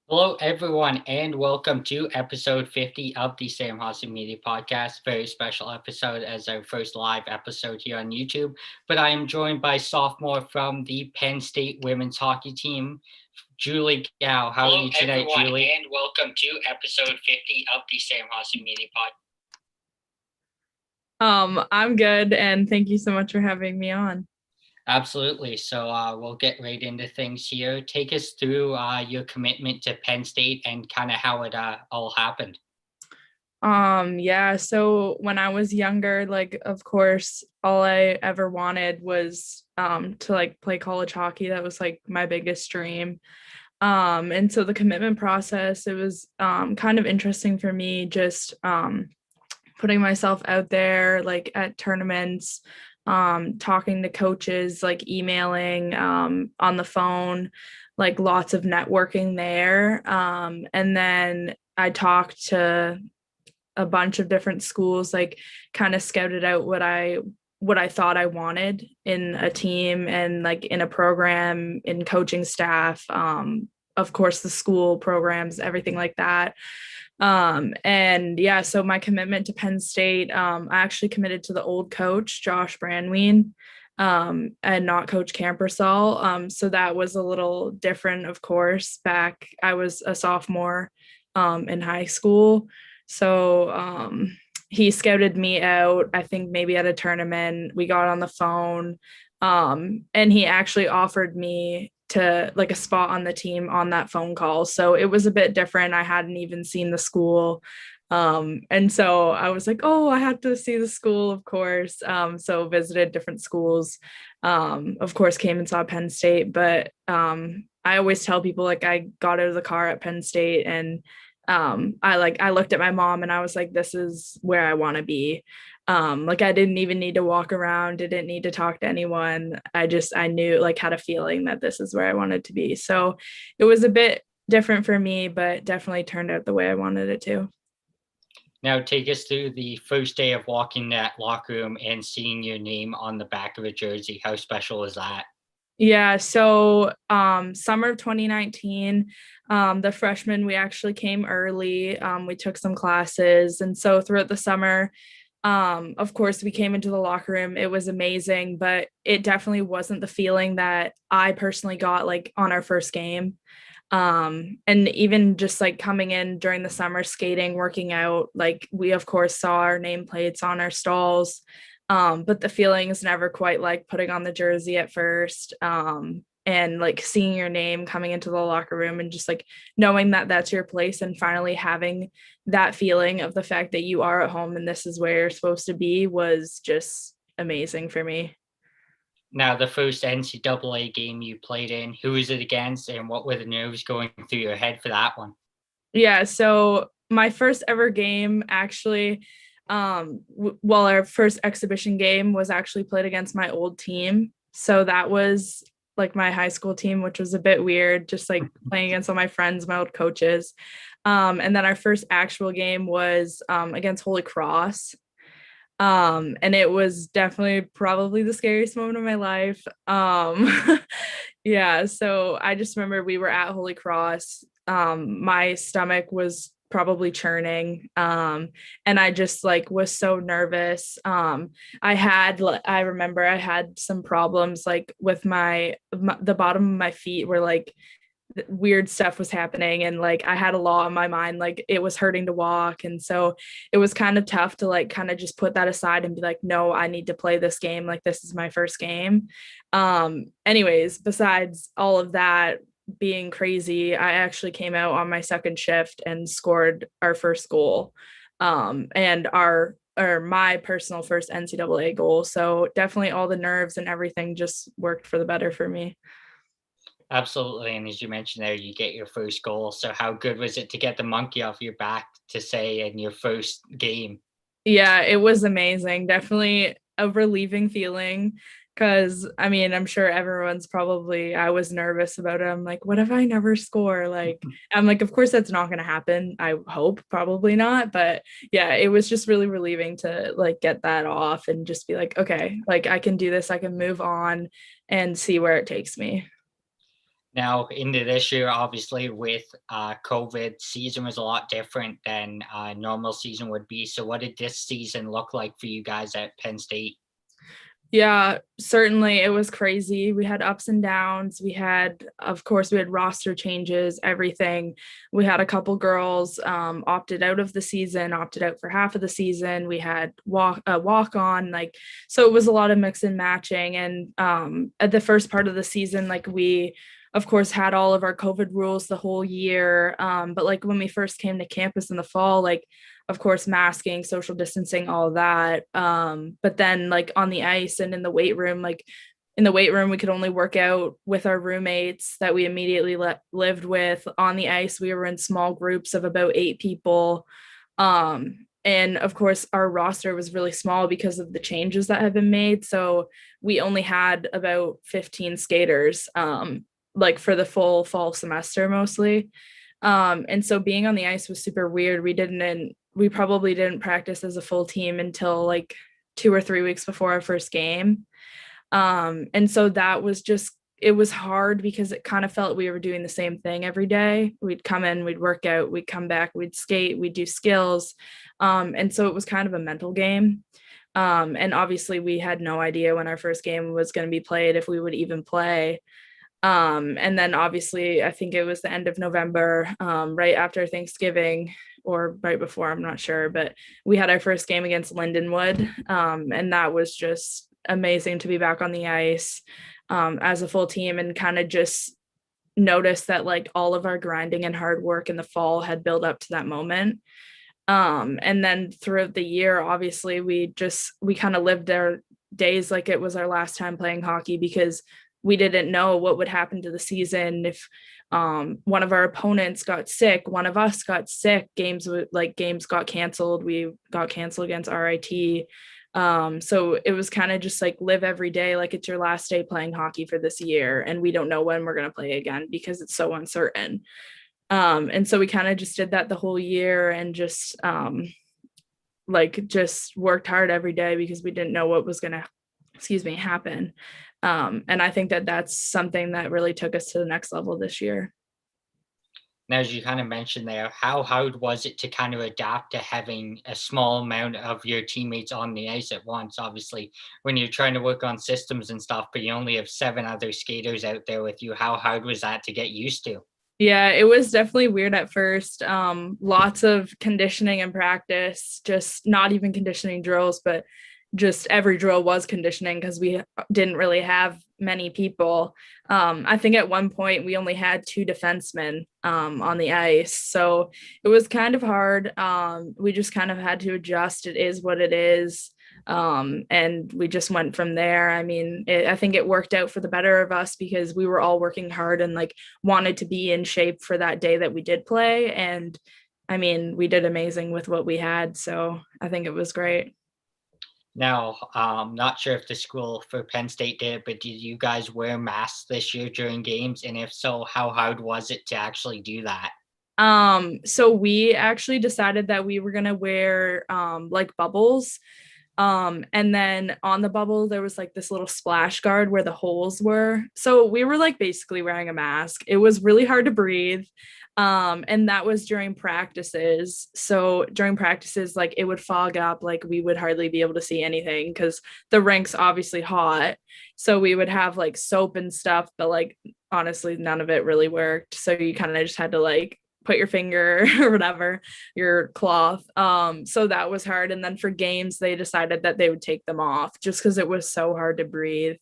Hello, everyone, and welcome to episode 50 of the Sam Hossack Media Podcast. Very special episode as our first live episode here on YouTube. But I am joined by sophomore from the Penn State women's hockey team, Julie Gough. How are you tonight, Julie? And welcome to episode 50 of the Sam Hossack Media Podcast. I'm good, and thank you so much for having me on. Absolutely. So we'll get right into things here. Take us through your commitment to Penn State and kind of how it all happened. Yeah, so when I was younger, like of course, all I ever wanted was to like play college hockey. That was like my biggest dream. And so the commitment process, it was kind of interesting for me, just putting myself out there like at tournaments, talking to coaches, like emailing, on the phone, like lots of networking there. And then I talked to a bunch of different schools, like kind of scouted out what I thought I wanted in a team and like in a program, in coaching staff, of course the school programs, everything like that. And yeah, so my commitment to Penn State, I actually committed to the old coach, Josh Brandwein, and not Coach Campersall. So that was a little different, of course. Back I was a sophomore in high school. So he scouted me out, I think maybe at a tournament. We got on the phone, and he actually offered me to like a spot on the team on that phone call. So it was a bit different. I hadn't even seen the school. And so I was like, oh, I have to see the school, of course. So visited different schools. Of course, came and saw Penn State, but I always tell people like I got out of the car at Penn State and I looked at my mom and I was like, this is where I want to be. Like I didn't even need to walk around, didn't need to talk to anyone. I knew, like, had a feeling that this is where I wanted to be. So it was a bit different for me, but definitely turned out the way I wanted it to. Now, take us through the first day of walking that locker room and seeing your name on the back of a jersey. How special is that? Yeah, so summer of 2019, the freshmen, we actually came early. We took some classes. And so throughout the summer, of course, we came into the locker room. It was amazing, but it definitely wasn't the feeling that I personally got like on our first game. And even just like coming in during the summer, skating, working out, like we of course saw our nameplates on our stalls, but the feeling is never quite like putting on the jersey at first, and like seeing your name coming into the locker room and just like knowing that that's your place and finally having that feeling of the fact that you are at home and this is where you're supposed to be was just amazing for me. Now, the first NCAA game you played in, who was it against, and what were the nerves going through your head for that one? Yeah, so my first ever game actually, well, our first exhibition game was actually played against my old team. So that was like my high school team, which was a bit weird, just like playing against all my friends, my old coaches. And then our first actual game was against Holy Cross. And it was definitely probably the scariest moment of my life. Yeah, so I just remember we were at Holy Cross. My stomach was probably churning, and I just like was so nervous. I remember I had some problems like with the bottom of my feet were like weird stuff was happening, and like I had a lot on my mind, like it was hurting to walk, and so it was kind of tough to like kind of just put that aside and be like, no, I need to play this game, like this is my first game. Anyways, besides all of that being crazy, I actually came out on my second shift and scored our first goal, and our or my personal first NCAA goal. So definitely all the nerves and everything just worked for the better for me. Absolutely. And as you mentioned there, you get your first goal. So, how good was it to get the monkey off your back to say in your first game? Yeah, it was amazing. Definitely a relieving feeling because I mean, I'm sure everyone's probably, I was nervous about it. I'm like, what if I never score? Like, I'm like, of course that's not going to happen. I hope probably not. But yeah, it was just really relieving to like get that off and just be like, okay, like I can do this. I can move on and see where it takes me. Now, into this year, obviously, with COVID, season was a lot different than normal season would be. So, what did this season look like for you guys at Penn State? Yeah, certainly it was crazy. We had ups and downs. Of course, we had roster changes, everything. We had a couple girls opted out of the season, opted out for half of the season. We had walk on, like, so it was a lot of mix and matching. And at the first part of the season, like we, of course, had all of our COVID rules the whole year. But like when we first came to campus in the fall, like of course masking, social distancing, all that, but then like on the ice and in the weight room, like in the weight room we could only work out with our roommates that we immediately lived with. On the ice we were in small groups of about 8 people, and of course our roster was really small because of the changes that have been made, so we only had about 15 skaters, like for the full fall semester mostly. And so being on the ice was super weird. We probably didn't practice as a full team until like 2 or 3 weeks before our first game. And so that was just, it was hard because it kind of felt we were doing the same thing every day. We'd come in, we'd work out, we'd come back, we'd skate, we'd do skills. And so it was kind of a mental game. And obviously we had no idea when our first game was going to be played, if we would even play. And then obviously, I think it was the end of November, right after Thanksgiving or right before, I'm not sure, but we had our first game against Lindenwood. And that was just amazing to be back on the ice as a full team and kind of just notice that like all of our grinding and hard work in the fall had built up to that moment. And then throughout the year, obviously, we kind of lived our days like it was our last time playing hockey because we didn't know what would happen to the season if one of our opponents got sick, one of us got sick, games got canceled. We got canceled against RIT. So it was kind of just like live every day like it's your last day playing hockey for this year, and we don't know when we're going to play again because it's so uncertain. And so we kind of just did that the whole year and just just worked hard every day because we didn't know what was going to happen. And I think that that's something that really took us to the next level this year. Now, as you kind of mentioned there, how hard was it to kind of adapt to having a small amount of your teammates on the ice at once? Obviously, when you're trying to work on systems and stuff, but you only have 7 other skaters out there with you, how hard was that to get used to? Yeah, it was definitely weird at first. Lots of conditioning and practice, just not even conditioning drills, but just every drill was conditioning because we didn't really have many people. I think at one point we only had 2 defensemen on the ice. So it was kind of hard. We just kind of had to adjust. It is what it is. And we just went from there. I mean, I think it worked out for the better of us because we were all working hard and like wanted to be in shape for that day that we did play. And I mean, we did amazing with what we had. So I think it was great. Now, not sure if the school for Penn State did, but did you guys wear masks this year during games? And if so, how hard was it to actually do that? So we actually decided that we were gonna wear like bubbles. And then on the bubble there was like this little splash guard where the holes were. So we were like basically wearing a mask. It was really hard to breathe. And that was during practices. So during practices, like it would fog up, like we would hardly be able to see anything because the rink's obviously hot. So we would have like soap and stuff, but like honestly, none of it really worked. So you kind of just had to like put your finger or whatever, your cloth. So that was hard. And then for games, they decided that they would take them off just because it was so hard to breathe.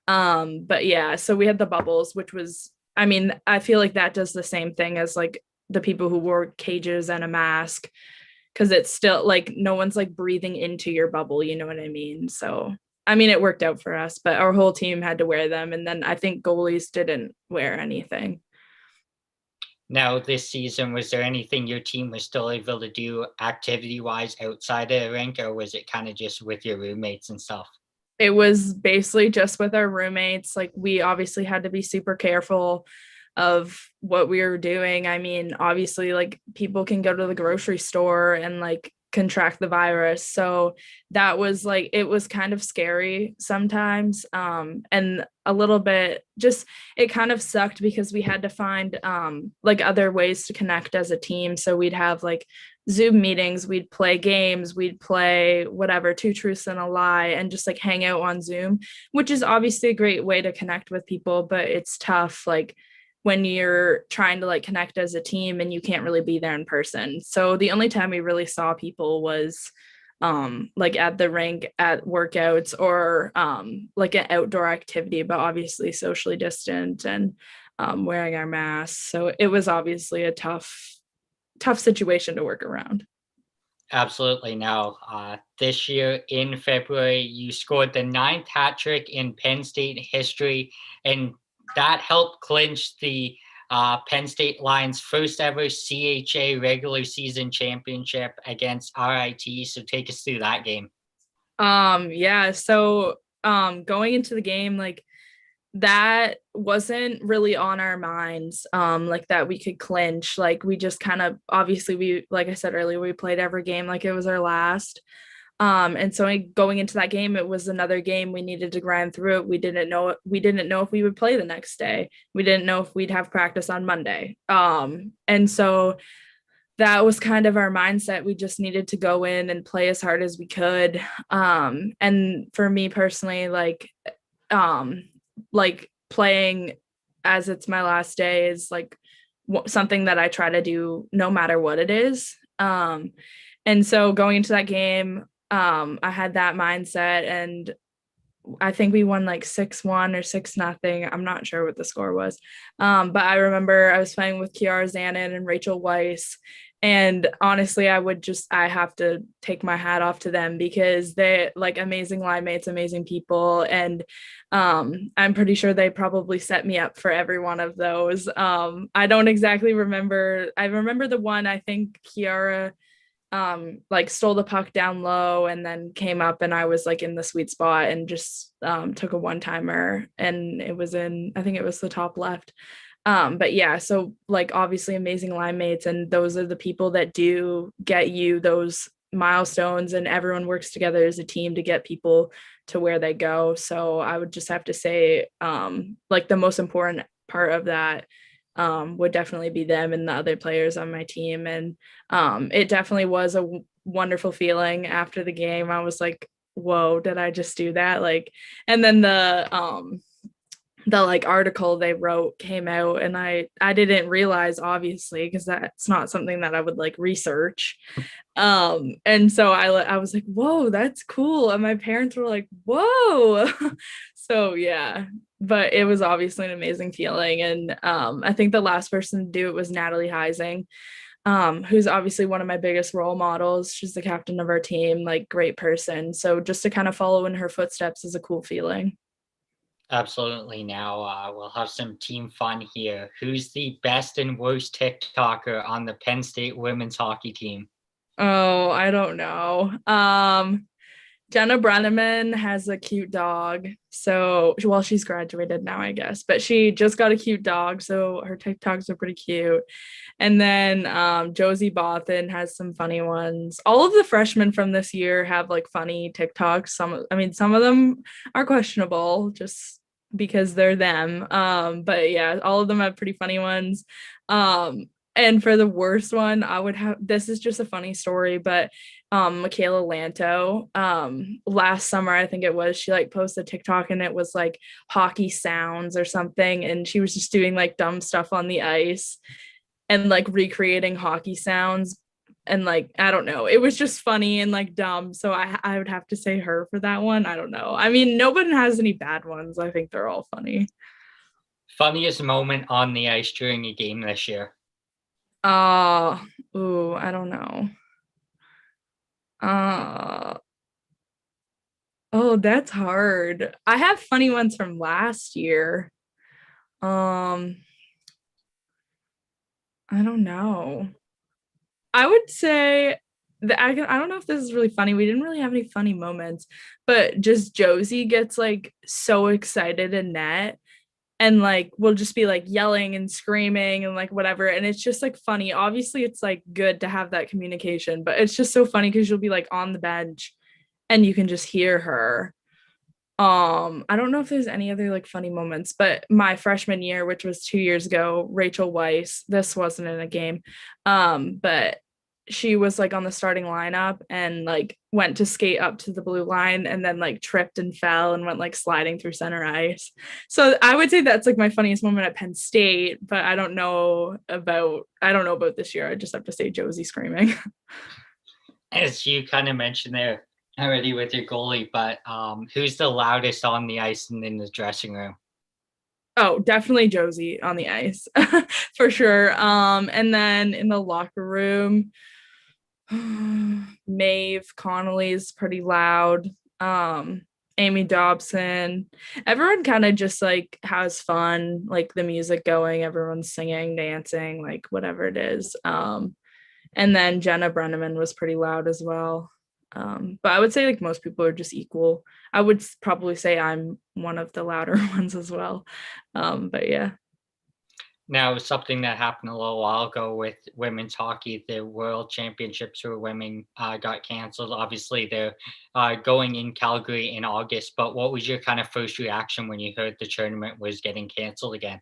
But yeah, so we had the bubbles, which was, I mean, I feel like that does the same thing as like the people who wore cages and a mask because it's still like no one's like breathing into your bubble, you know what I mean? So I mean, it worked out for us, but our whole team had to wear them. And then I think goalies didn't wear anything. Now, this season, was there anything your team was still able to do activity wise outside of the rink, or was it kind of just with your roommates and stuff? It was basically just with our roommates. Like we obviously had to be super careful of what we were doing. I mean, obviously, like people can go to the grocery store and like contract the virus. So that was like, it was kind of scary sometimes. And a little bit just, it kind of sucked because we had to find like other ways to connect as a team. So we'd have like Zoom meetings, we'd play games, we'd play whatever, two truths and a lie, and just like hang out on Zoom, which is obviously a great way to connect with people, but it's tough. Like when you're trying to like connect as a team and you can't really be there in person. So the only time we really saw people was like at the rink at workouts or like an outdoor activity, but obviously socially distant and wearing our masks. So it was obviously a tough situation to work around. Absolutely no. This year in February, you scored the ninth hat trick in Penn State history, and that helped clinch the Penn State Lions' first ever CHA regular season championship against RIT. So take us through that game. Yeah, so going into the game, like that wasn't really on our minds, like that we could clinch. Like we just kind of, obviously, we, like I said earlier, we played every game like it was our last. And so going into that game, it was another game we needed to grind through it. We didn't know if we would play the next day. We didn't know if we'd have practice on Monday. And so that was kind of our mindset. We just needed to go in and play as hard as we could. And for me personally, like playing as it's my last day is like something that I try to do no matter what it is. And so going into that game, I had that mindset, and I think we won like 6-1 or 6-0. I'm not sure what the score was. But I remember I was playing with Kiara Zanin and Rachel Weiss. And honestly, I have to take my hat off to them because they like amazing line mates, amazing people. And I'm pretty sure they probably set me up for every one of those. I don't exactly remember. I remember the one, I think Kiara like stole the puck down low and then came up, and I was like in the sweet spot and just took a one-timer, and it was in, I think it was the top left. But yeah, so like obviously amazing line mates, and those are the people that do get you those milestones, and everyone works together as a team to get people to where they go. So I would just have to say like the most important part of that would definitely be them and the other players on my team. And it definitely was a wonderful feeling after the game. I was like, whoa, did I just do that? Like, and then the like article they wrote came out, and I didn't realize, obviously, because that's not something that I would like research. And so I was like, whoa, that's cool, and my parents were like, whoa. So yeah, but it was obviously an amazing feeling. And I think the last person to do it was Natalie Heising, who's obviously one of my biggest role models. She's the captain of our team, like great person. So just to kind of follow in her footsteps is a cool feeling. Absolutely. Now we'll have some team fun here. Who's the best and worst TikToker on the Penn State women's hockey team? Oh, I don't know. Jenna Brenneman has a cute dog. So, well, she's graduated now, I guess, but she just got a cute dog. So her TikToks are pretty cute. And then Josie Bothan has some funny ones. All of the freshmen from this year have like funny TikToks. Some of them are questionable just because they're them. But yeah, all of them have pretty funny ones. And for the worst one, I would have, this is just a funny story, but Michaela Lanto, last summer, I think it was, she like posted TikTok and it was like hockey sounds or something. And she was just doing like dumb stuff on the ice and like recreating hockey sounds. And like, I don't know, it was just funny and like dumb. So I would have to say her for that one. I don't know. I mean, no one has any bad ones. I think they're all funny. Funniest moment on the ice during a game this year? Uh, ooh, I don't know. Uh, oh, that's hard. I have funny ones from last year. Um, I don't know. I would say that I don't know if this is really funny. We didn't really have any funny moments, but just Josie gets like so excited in net. and like we'll just be like yelling and screaming and like whatever, and it's just like funny. Obviously it's like good to have that communication, but it's just so funny because you'll be like on the bench and you can just hear her. I don't know if there's any other like funny moments, but my freshman year, which was 2 years ago, Rachel Weiss, this wasn't in a game, but she was like on the starting lineup and like went to skate up to the blue line and then like tripped and fell and went like sliding through center ice. So I would say that's like my funniest moment at Penn State, but I don't know about this year. I just have to say Josie screaming. As you kind of mentioned there already with your goalie, but who's the loudest on the ice and in the dressing room? Oh, definitely Josie on the ice for sure. And then in the locker room, Maeve Connolly's pretty loud. Um, Amy Dobson. Everyone kind of just like has fun, like the music going, everyone's singing, dancing, like whatever it is. And then Jenna Brenneman was pretty loud as well. But I would say like most people are just equal. I would probably say I'm one of the louder ones as well. But yeah. Now, something that happened a little while ago with women's hockey, the World Championships for women got canceled. Obviously, they're going in Calgary in August. But what was your kind of first reaction when you heard the tournament was getting canceled again?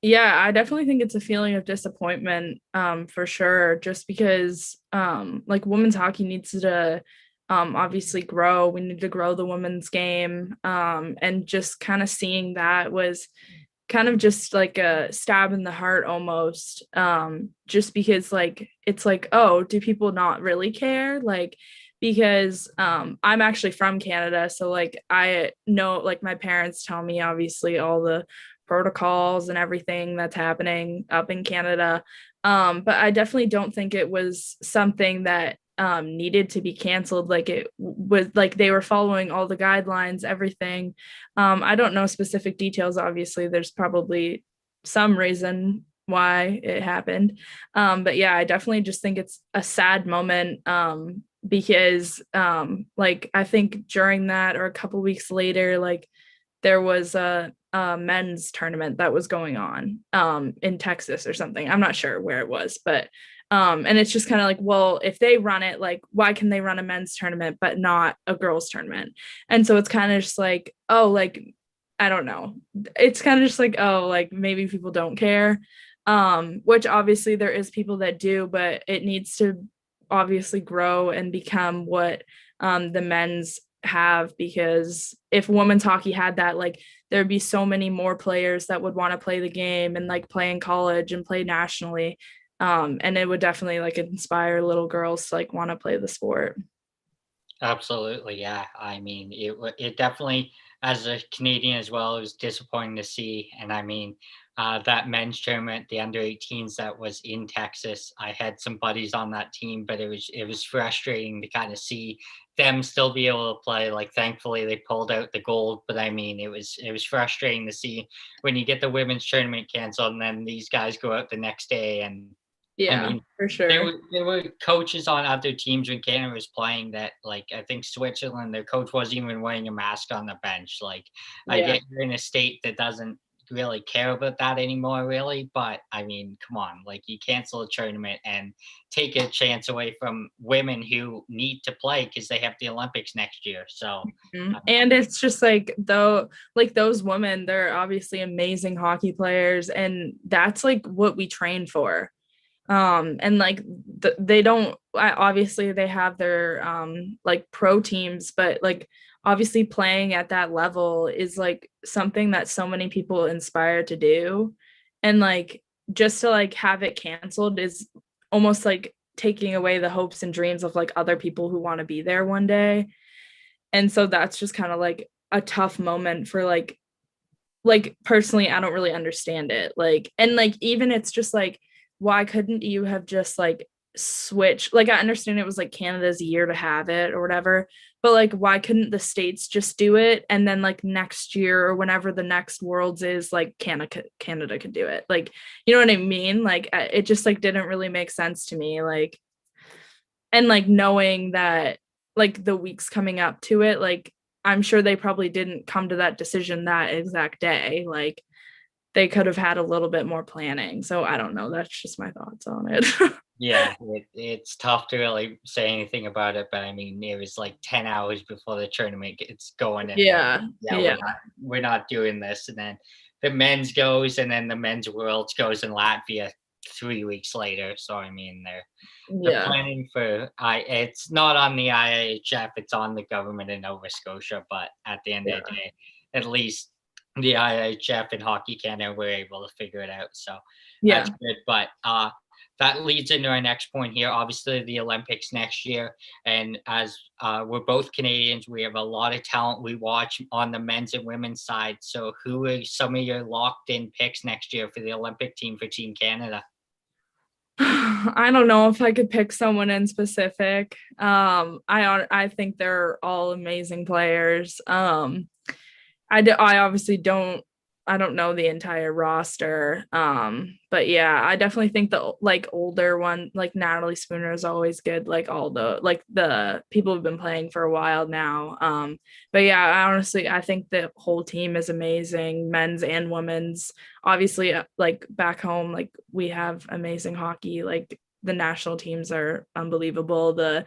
Yeah, I definitely think it's a feeling of disappointment, for sure, just because like women's hockey needs to obviously grow. We need to grow the women's game. And just kind of seeing that was kind of just like a stab in the heart almost. Just because like it's like, oh, do people not really care? Like because I'm actually from Canada, so like I know like my parents tell me obviously all the protocols and everything that's happening up in Canada. But I definitely don't think it was something that needed to be canceled. Like it was like they were following all the guidelines, everything. I don't know specific details. Obviously, there's probably some reason why it happened. But yeah, I definitely just think it's a sad moment. Because like I think during that or a couple weeks later, like there was a men's tournament that was going on in Texas or something. I'm not sure where it was, but and it's just kind of like, well, if they run it, like, why can they run a men's tournament but not a girls' tournament? And so it's kind of just like, oh, like, I don't know. It's kind of just like, oh, like maybe people don't care. Which obviously there is people that do, but it needs to obviously grow and become what the men's have, because if women's hockey had that, like there'd be so many more players that would want to play the game and like play in college and play nationally. And it would definitely like inspire little girls to like want to play the sport. Absolutely, yeah. I mean, it definitely, as a Canadian as well, it was disappointing to see. And I mean, that men's tournament, the under 18s that was in Texas, I had some buddies on that team, but it was frustrating to kind of see them still be able to play. Like, thankfully, they pulled out the gold, but I mean, it was frustrating to see when you get the women's tournament canceled, and then these guys go out the next day and I Yeah, mean, for there sure. were there were coaches on other teams when Canada was playing that, like, I think Switzerland, their coach wasn't even wearing a mask on the bench. Like, I Yeah. get you're in a state that doesn't really care about that anymore, really. But I mean, come on, like you cancel a tournament and take a chance away from women who need to play because they have the Olympics next year. So, And it's just like though like those women, they're obviously amazing hockey players and that's like what we train for. And like they don't obviously they have their like pro teams, but like obviously playing at that level is like something that so many people inspire to do, and like just to like have it canceled is almost like taking away the hopes and dreams of like other people who want to be there one day. And so that's just kind of like a tough moment for like personally I don't really understand it, like, and like even it's just like why couldn't you have just like switched, like I understand it was like Canada's year to have it or whatever, but like why couldn't the states just do it and then like next year or whenever the next worlds is like Canada could do it, like, you know what I mean, like it just like didn't really make sense to me, like, and like knowing that like the weeks coming up to it, like I'm sure they probably didn't come to that decision that exact day. Like they could have had a little bit more planning. So I don't know. That's just my thoughts on it. Yeah, it's tough to really say anything about it, but I mean, it was like 10 hours before the tournament gets going, and then Yeah. yeah, Yeah. we're not doing this, and then the men's goes, and then the men's worlds goes in Latvia 3 weeks later. So I mean, they're Yeah. planning for it's not on the IIHF, it's on the government in Nova Scotia, but at the end of the Yeah. day, at least the IIHF and Hockey Canada were able to figure it out. So that's Yeah. good. But that leads into our next point here. Obviously, the Olympics next year, and as we're both Canadians, we have a lot of talent we watch on the men's and women's side. So, who are some of your locked-in picks next year for the Olympic team for Team Canada? I don't know if I could pick someone in specific. I think they're all amazing players. I obviously don't know the entire roster. But yeah, I definitely think the like older one, like Natalie Spooner is always good, like all the people have been playing for a while now. But yeah, I think the whole team is amazing, men's and women's. Obviously, like back home, like we have amazing hockey, like the national teams are unbelievable. The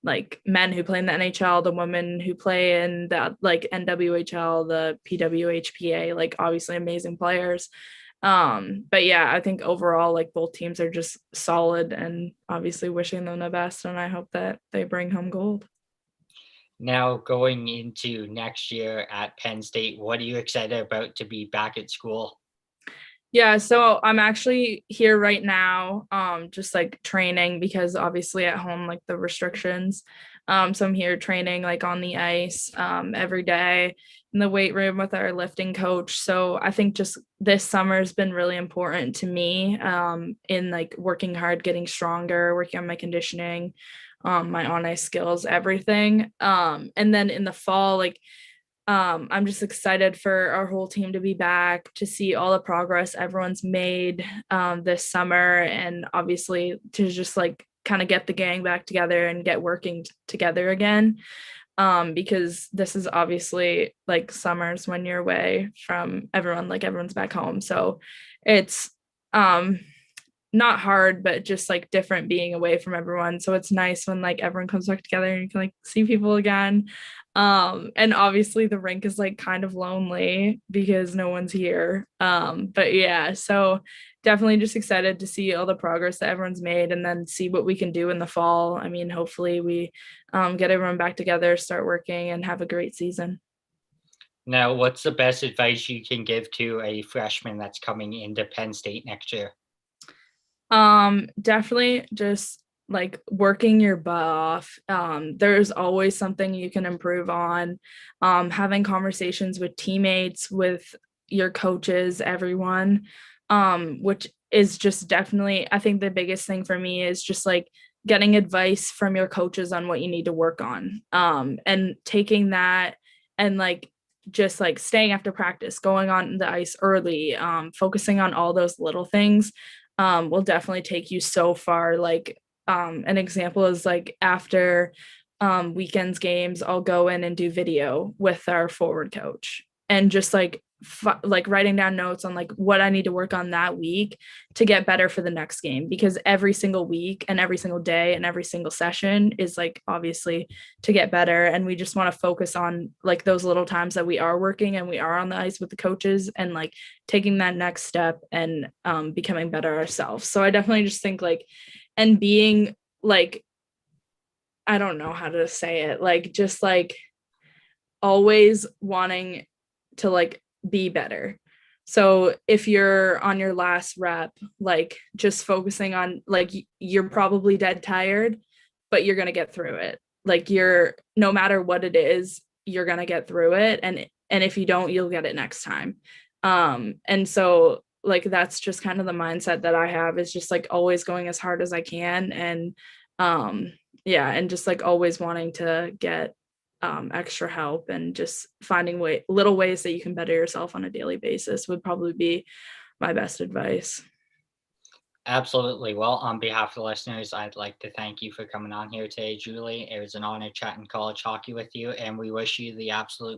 like men who play in the NHL, the women who play in the like NWHL, the PWHPA, like obviously amazing players. But yeah, I think overall, like both teams are just solid and obviously wishing them the best. And I hope that they bring home gold. Now, going into next year at Penn State, what are you excited about to be back at school? Yeah, so I'm actually here right now, just like training because obviously at home, like the restrictions. So I'm here training like on the ice, every day in the weight room with our lifting coach. So I think just this summer has been really important to me, in like working hard, getting stronger, working on my conditioning, my on ice skills, everything. And then in the fall, like I'm just excited for our whole team to be back, to see all the progress everyone's made this summer, and obviously to just like kind of get the gang back together and get working together again. Because this is obviously like summers when you're away from everyone, like everyone's back home. So it's um not hard, but just like different being away from everyone. So it's nice when like everyone comes back together and you can like see people again. And obviously the rink is like kind of lonely because no one's here. But yeah, so definitely just excited to see all the progress that everyone's made and then see what we can do in the fall. I mean, hopefully we get everyone back together, start working, and have a great season. Now, what's the best advice you can give to a freshman that's coming into Penn State next year? Definitely just like working your butt off. There's always something you can improve on. Having conversations with teammates, with your coaches, everyone, which is just definitely, I think the biggest thing for me is just like getting advice from your coaches on what you need to work on. And taking that and like just like staying after practice, going on the ice early, focusing on all those little things will definitely take you so far. Like an example is like after weekends games, I'll go in and do video with our forward coach and just like like writing down notes on like what I need to work on that week to get better for the next game, because every single week and every single day and every single session is like obviously to get better, and we just want to focus on like those little times that we are working and we are on the ice with the coaches and like taking that next step and becoming better ourselves. So I definitely just think like, and being like, I don't know how to say it, like just like always wanting to like be better. So if you're on your last rep, like just focusing on like you're probably dead tired, but you're going to get through it. Like you're, no matter what it is, you're going to get through it, and if you don't, you'll get it next time. And so like that's just kind of the mindset that I have, is just like always going as hard as I can, and yeah, and just like always wanting to get extra help, and just finding little ways that you can better yourself on a daily basis would probably be my best advice. Absolutely. Well, on behalf of the listeners, I'd like to thank you for coming on here today, Julie. It was an honor chatting college hockey with you, and we wish you the absolute